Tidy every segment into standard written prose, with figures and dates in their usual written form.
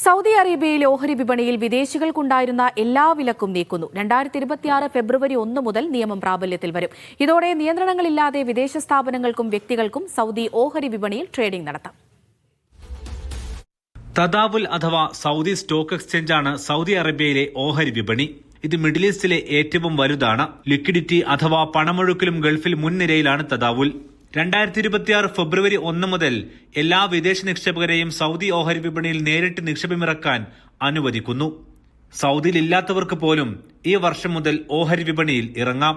Saudi അറേബ്യയിലെ ഓഹരി വിപണിയിൽ വിദേശികൾക്കുണ്ടായിരുന്ന എല്ലാ വിലക്കും നീക്കുന്നു. 2026 ഫെബ്രുവരി 1 മുതൽ നിയമം പ്രാബല്യത്തിൽ വരും. ഇതോടെ നിയന്ത്രണങ്ങളില്ലാതെ വിദേശ സ്ഥാപനങ്ങൾക്കും വ്യക്തികൾക്കും സൗദി ഓഹരി വിപണിയിൽ ട്രേഡിംഗ് നടത്താം. തദാവുൽ അഥവാ സൗദി സ്റ്റോക്ക് എക്സ്ചേഞ്ചാണ് സൗദി അറേബ്യയിലെ ഓഹരി വിപണി. ഇത് മിഡിൽ ഈസ്റ്റിലെ ഏറ്റവും വലുതാണ്. ലിക്വിഡിറ്റി അഥവാ പണമൊഴുക്കിലും ഗൾഫിൽ മുൻനിരയിലാണ് തദാവുൽ. 2026 ഫെബ്രുവരി 1 മുതൽ എല്ലാ വിദേശ നിക്ഷേപകരെയും സൗദി ഓഹരി വിപണിയിൽ നേരിട്ട് നിക്ഷേപമിറക്കാൻ അനുവദിക്കുന്നു. സൗദിയിൽ ഇല്ലാത്തവർക്ക് പോലും ഈ വർഷം മുതൽ ഓഹരി വിപണിയിൽ ഇറങ്ങാം.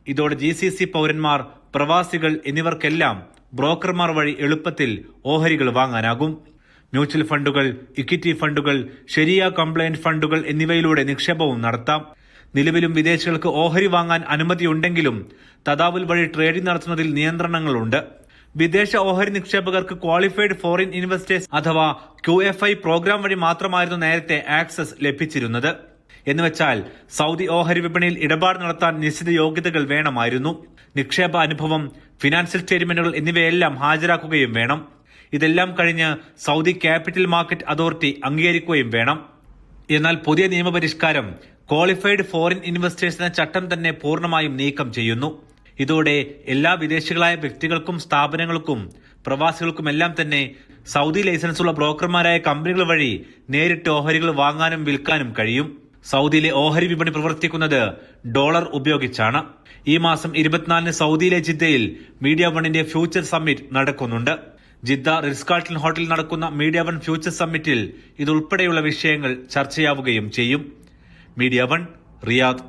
ഇതോടെ GCC പൗരന്മാർ, പ്രവാസികൾ എന്നിവർക്കെല്ലാം ബ്രോക്കർമാർ വഴി എളുപ്പത്തിൽ ഓഹരികൾ വാങ്ങാനാകും. മ്യൂച്വൽ ഫണ്ടുകൾ, ഇക്വിറ്റി ഫണ്ടുകൾ, ശരിയ കംപ്ലയന്റ് ഫണ്ടുകൾ എന്നിവയിലൂടെ നിക്ഷേപവും നടത്താം. നിലവിലും വിദേശികൾക്ക് ഓഹരി വാങ്ങാൻ അനുമതിയുണ്ടെങ്കിലും തദാവുൽ വഴി ട്രേഡിംഗ് നടത്തുന്നതിൽ നിയന്ത്രണങ്ങളുണ്ട്. വിദേശ ഓഹരി നിക്ഷേപകർക്ക് ക്വാളിഫൈഡ് ഫോറിൻ ഇൻവെസ്റ്റേഴ്സ് അഥവാ QFI പ്രോഗ്രാം വഴി മാത്രമായിരുന്നു നേരത്തെ ആക്സസ് ലഭിച്ചിരുന്നത്. എന്നുവെച്ചാൽ സൗദി ഓഹരി വിപണിയിൽ ഇടപാട് നടത്താൻ നിശ്ചിത യോഗ്യതകൾ വേണമായിരുന്നു. നിക്ഷേപ അനുഭവം, ഫിനാൻഷ്യൽ സ്റ്റേറ്റ്മെന്റുകൾ എന്നിവയെല്ലാം ഹാജരാക്കുകയും വേണം. ഇതെല്ലാം കഴിഞ്ഞ് സൗദി ക്യാപിറ്റൽ മാർക്കറ്റ് അതോറിറ്റി അംഗീകരിക്കുകയും വേണം. എന്നാൽ പുതിയ നിയമപരിഷ്കാരം ക്വാളിഫൈഡ് ഫോറിൻ ഇൻവെസ്റ്റേഴ്സ് എന്ന ചട്ടം തന്നെ പൂർണ്ണമായും നീക്കം ചെയ്യുന്നു. ഇതോടെ എല്ലാ വിദേശികളായ വ്യക്തികൾക്കും സ്ഥാപനങ്ങൾക്കും പ്രവാസികൾക്കുമെല്ലാം തന്നെ സൗദി ലൈസൻസുള്ള ബ്രോക്കർമാരായ കമ്പനികൾ വഴി നേരിട്ട് ഓഹരികൾ വാങ്ങാനും വിൽക്കാനും കഴിയും. സൗദിയിലെ ഓഹരി വിപണി പ്രവർത്തിക്കുന്നത് ഡോളർ ഉപയോഗിച്ചാണ്. ഈ മാസം 24-ന് സൗദിയിലെ ജിദ്ദയിൽ മീഡിയ വണ്ണിന്റെ ഫ്യൂച്ചർ സമ്മിറ്റ് നടക്കുന്നുണ്ട്. ജിദ്ദ റിറ്റ്സ് കാർട്ടൺ ഹോട്ടലിൽ നടക്കുന്ന മീഡിയ വൺ ഫ്യൂച്ചർ സമ്മിറ്റിൽ ഇതുൾപ്പെടെയുള്ള വിഷയങ്ങൾ ചർച്ചയാവുകയും ചെയ്യും. Media one, Riyadh.